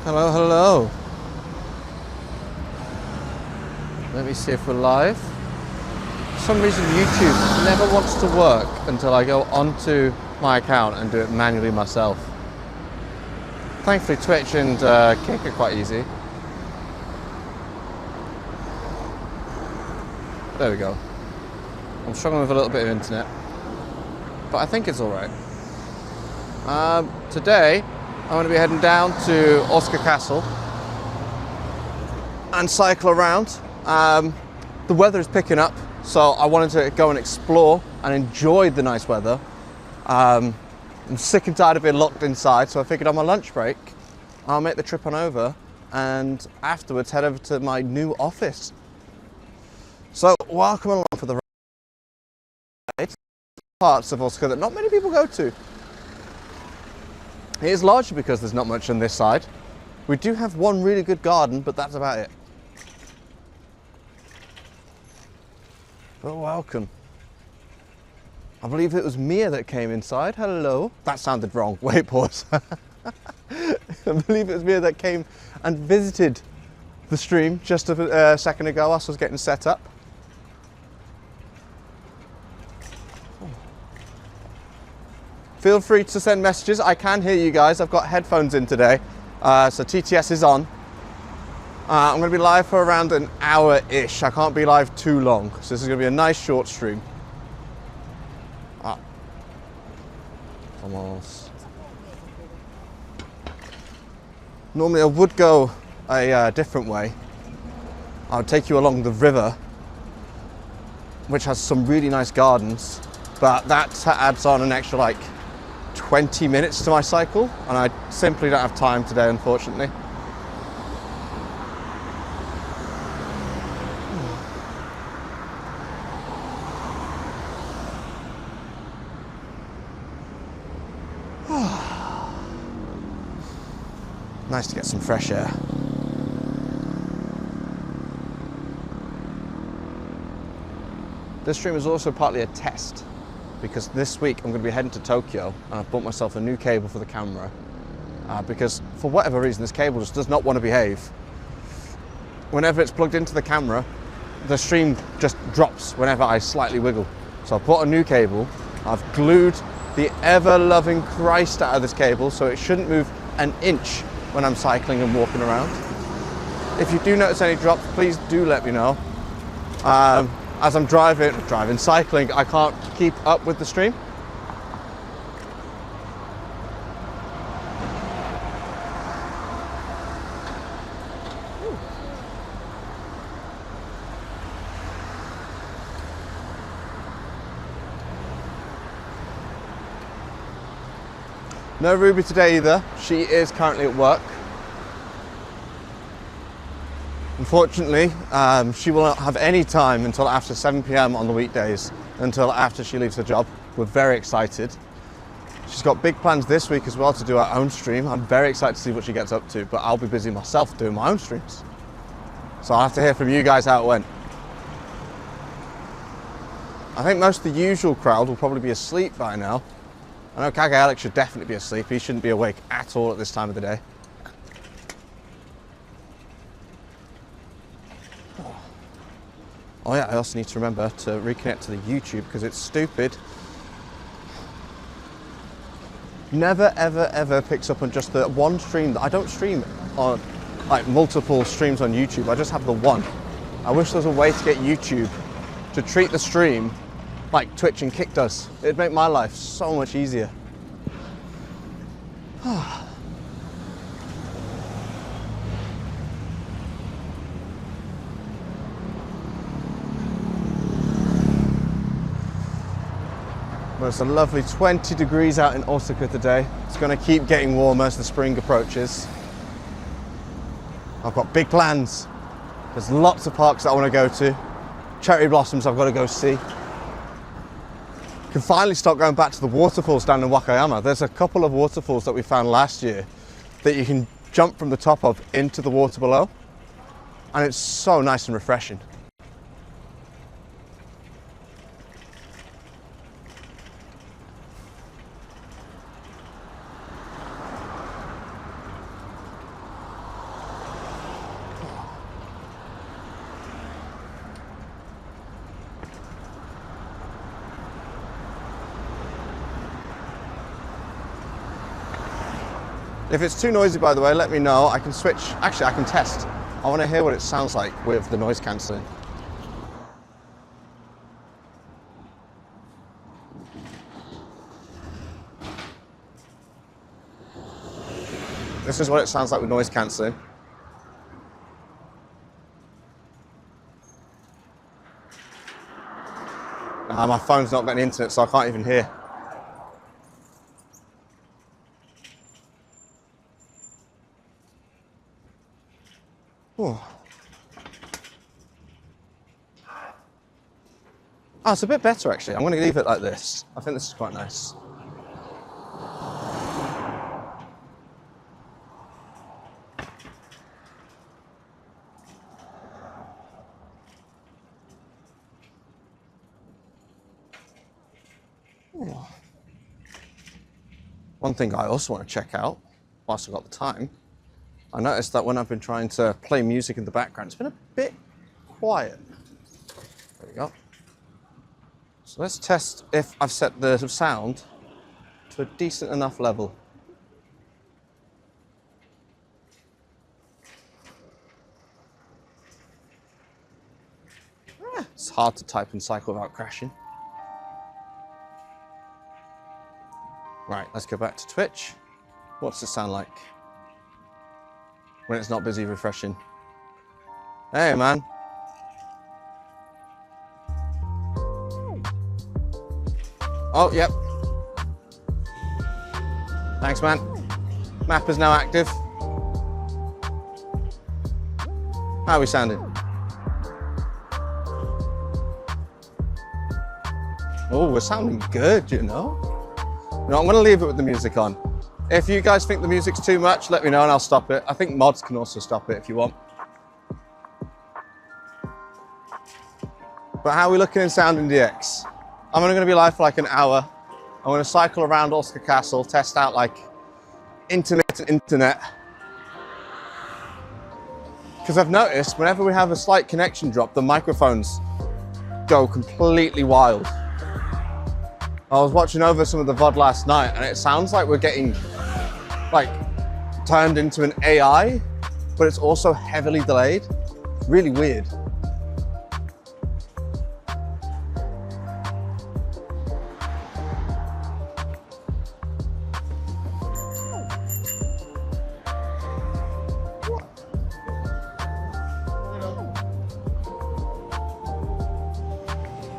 Hello, hello. Let me see if we're live. For some reason YouTube never wants to work until I go onto my account and do it manually myself. Thankfully Twitch and Kick are quite easy. There we go. I'm struggling with a little bit of internet, but I think it's alright. Today I'm going to be heading down to Osaka Castle and cycle around. The weather is picking up, so I wanted to go and explore and enjoy the nice weather. I'm sick and tired of being locked inside, so I figured on my lunch break I'll make the trip on over and afterwards head over to my new office. So welcome along for the ride. Parts of Osaka that not many people go to. It is largely because there's not much on this side. We do have one really good garden, but that's about it. But welcome. I believe it was Mia that came inside. Hello. That sounded wrong. Wait, pause. I believe it was Mia that came and visited the stream just a second ago whilst I was getting set up. Feel free to send messages. I can hear you guys. I've got headphones in today, so TTS is on. I'm going to be live for around an hour-ish. I can't be live too long, so this is going to be a nice short stream. Almost. Normally I would go a different way. I would take you along the river, which has some really nice gardens, but that adds on an extra like 20 minutes to my cycle, and I simply don't have time today, unfortunately. Nice to get some fresh air. This stream is also partly a test, because this week I'm going to be heading to Tokyo and I've bought myself a new cable for the camera because for whatever reason this cable just does not want to behave. Whenever it's plugged into the camera, the stream just drops whenever I slightly wiggle. So I've bought a new cable. I've glued the ever-loving Christ out of this cable so it shouldn't move an inch when I'm cycling and walking around. If you do notice any drops, please do let me know. As I'm cycling, I can't keep up with the stream. No Ruby today either. She is currently at work. Unfortunately, she will not have any time until after 7 PM on the weekdays, until after she leaves her job. We're very excited. She's got big plans this week as well to do her own stream. I'm very excited to see what she gets up to, but I'll be busy myself doing my own streams. So I'll have to hear from you guys how it went. I think most of the usual crowd will probably be asleep by now. I know Kage Alex should definitely be asleep. He shouldn't be awake at all at this time of the day. Oh yeah, I also need to remember to reconnect to the YouTube because it's stupid. Never ever ever picks up on just the one stream. I don't stream on like multiple streams on YouTube. I just have the one. I wish there was a way to get YouTube to treat the stream like Twitch and Kick does. It'd make my life so much easier. Well, it's a lovely 20 degrees out in Osaka today. It's going to keep getting warmer as the spring approaches. I've got big plans. There's lots of parks that I want to go to. Cherry blossoms I've got to go see. Can finally start going back to the waterfalls down in Wakayama. There's a couple of waterfalls that we found last year that you can jump from the top of into the water below, and it's so nice and refreshing. If it's too noisy, by the way, let me know. I can switch. Actually, I can test. I want to hear what it sounds like with the noise cancelling. This is what it sounds like with noise cancelling. My phone's not got any internet, so I can't even hear. Oh, it's a bit better actually. I'm going to leave it like this. I think this is quite nice. Oh. One thing I also want to check out, whilst I've got the time, I noticed that when I've been trying to play music in the background, it's been a bit quiet. There we go. So let's test if I've set the sound to a decent enough level. It's hard to type and cycle without crashing. Right, let's go back to Twitch. What's it sound like when it's not busy refreshing? Hey, man. Oh, yep. Thanks, man. Map is now active. How are we sounding? Oh, we're sounding good, you know? No, I'm going to leave it with the music on. If you guys think the music's too much, let me know and I'll stop it. I think mods can also stop it if you want. But how are we looking in sound in DX? I'm only going to be live for like an hour. I'm going to cycle around Osaka Castle, test out like internet. Because I've noticed whenever we have a slight connection drop, the microphones go completely wild. I was watching over some of the VOD last night and it sounds like we're getting like turned into an AI, but it's also heavily delayed. Really weird.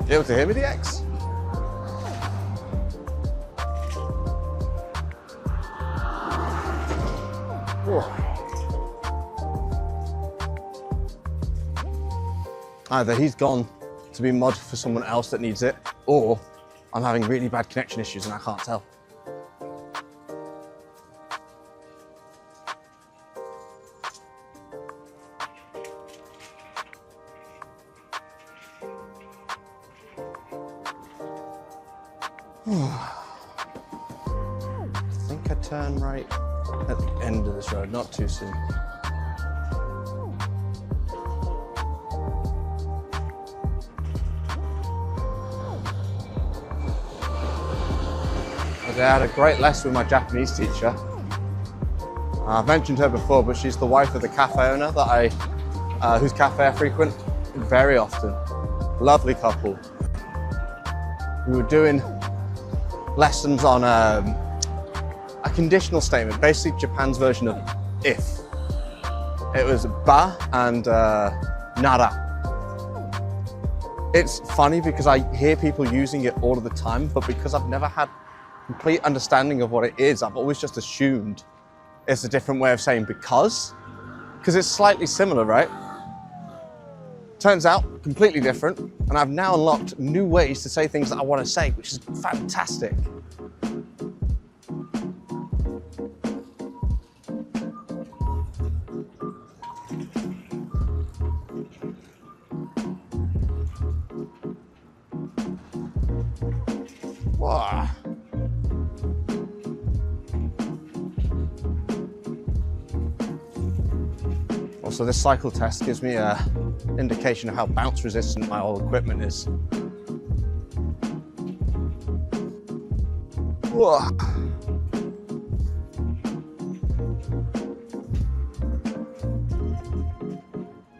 You able to hear me, DX? Either he's gone to be mod for someone else that needs it, or I'm having really bad connection issues and I can't tell. I think I turn right at the end of this road, not too soon. I had a great lesson with my Japanese teacher. I've mentioned her before, but she's the wife of the cafe owner that whose cafe I frequent very often. Lovely couple. We were doing lessons on a conditional statement, basically Japan's version of if. It was ba and nara. It's funny because I hear people using it all of the time, but because I've never had complete understanding of what it is, I've always just assumed it's a different way of saying because it's slightly similar, right? Turns out completely different, and I've now unlocked new ways to say things that I want to say, which is fantastic. Wow. Also, this cycle test gives me an indication of how bounce resistant my whole equipment is. Whoa.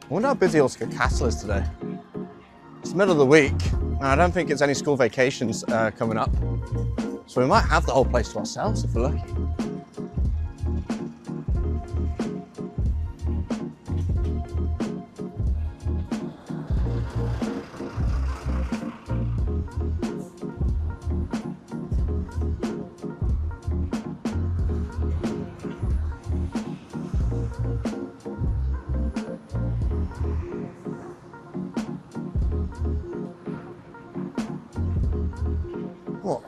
I wonder how busy Osaka Castle is today. It's the middle of the week, and I don't think it's any school vacations coming up. So we might have the whole place to ourselves if we're lucky. What?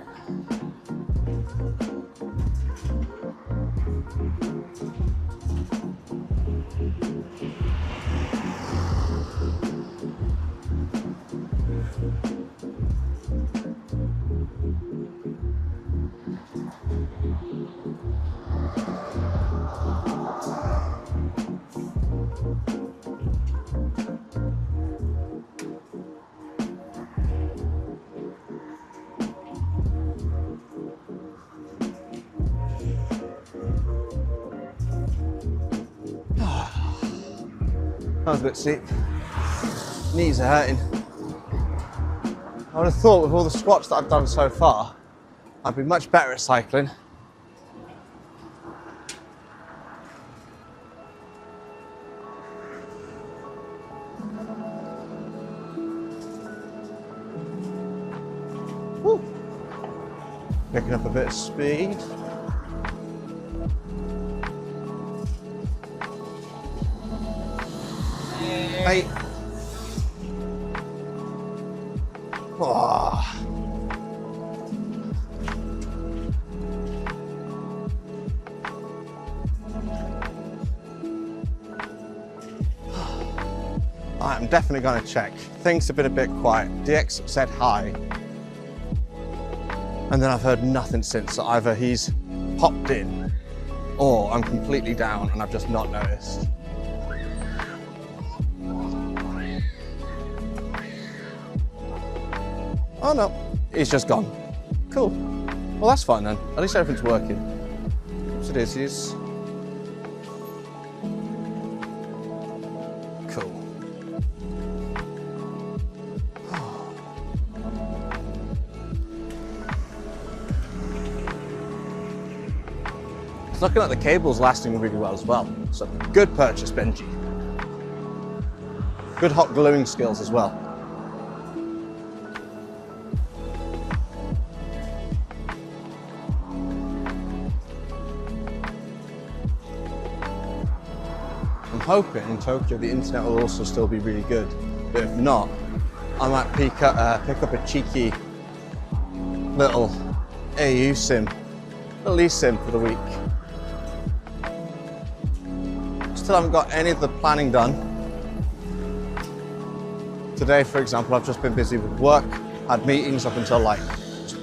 That was a bit steep. Knees are hurting. I would have thought with all the squats that I've done so far, I'd be much better at cycling. Woo. Picking up a bit of speed. Hey. Oh. I'm definitely going to check. Things have been a bit quiet. DX said hi, and then I've heard nothing since. So either he's popped in, or I'm completely down and I've just not noticed. Oh no, he's just gone. Cool. Well, that's fine then. At least everything's working. So it is. Cool. It's looking like the cable's lasting really well as well. So good purchase, Benji. Good hot gluing skills as well. I'm hoping in Tokyo the internet will also still be really good, but if not, I might pick up a cheeky little AU sim, little eSIM for the week. Still haven't got any of the planning done. Today, for example, I've just been busy with work, had meetings up until like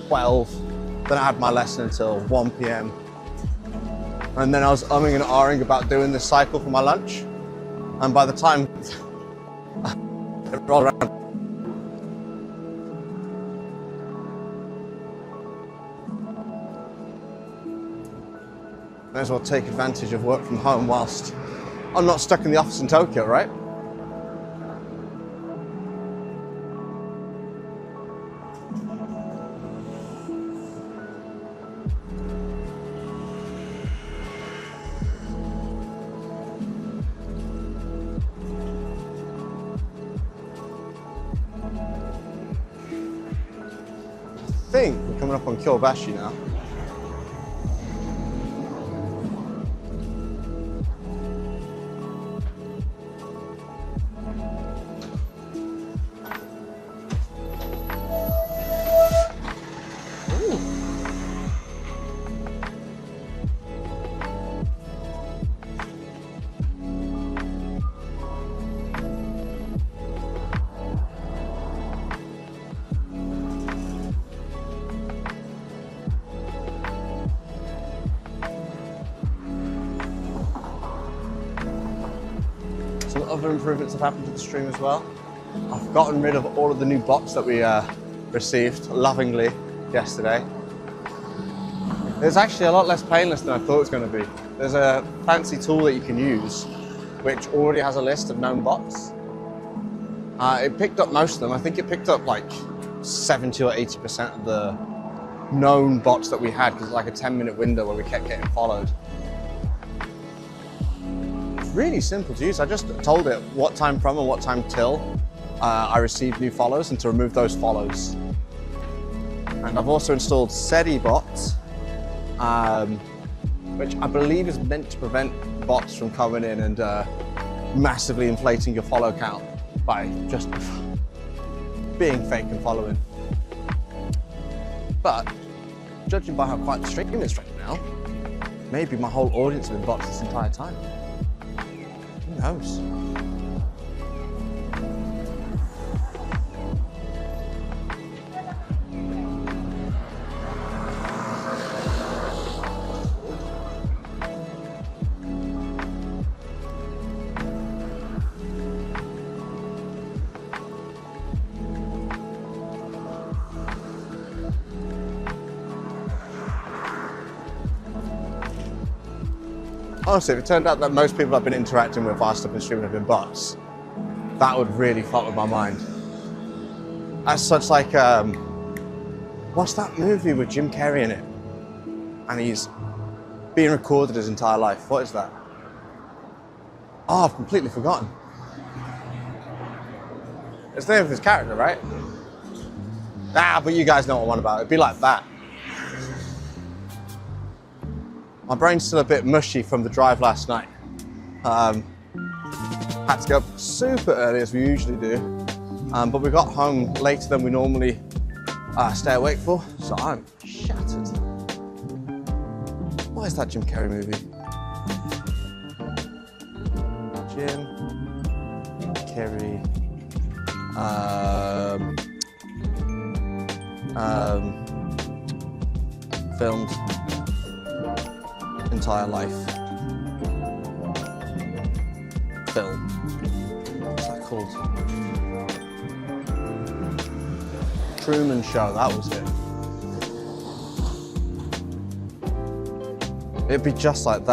12, then I had my lesson until 1 p.m. And then I was umming and ahhing about doing this cycle for my lunch. And by the time it rolled around, may as well take advantage of work from home whilst I'm not stuck in the office in Tokyo, right? I think we're coming up on Kyobashi now. Some other improvements have happened to the stream as well. I've gotten rid of all of the new bots that we received lovingly yesterday. It's actually a lot less painless than I thought it was going to be. There's a fancy tool that you can use which already has a list of known bots. It picked up most of them. I think it picked up like 70 or 80% of the known bots that we had, because it's like a 10-minute window where we kept getting followed. It's really simple to use. I just told it what time from and what time till I received new follows and to remove those follows. And I've also installed SediBot, which I believe is meant to prevent bots from coming in and massively inflating your follow count by just being fake and following. But judging by how quiet the stream is right now, maybe my whole audience has been bots this entire time. Who knows? Honestly, if it turned out that most people I've been interacting with whilst I've been streaming have been bots, that would really fuck with my mind. As such, like, what's that movie with Jim Carrey in it? And he's being recorded his entire life. What is that? Oh, I've completely forgotten. It's the name of his character, right? Ah, but you guys know what I'm on about. It'd be like that. My brain's still a bit mushy from the drive last night. Had to get up super early as we usually do, but we got home later than we normally stay awake for, so I'm shattered. What is that Jim Carrey movie? Jim Carrey. Filmed entire life film. What's that called? Truman Show, that was it. It'd be just like that.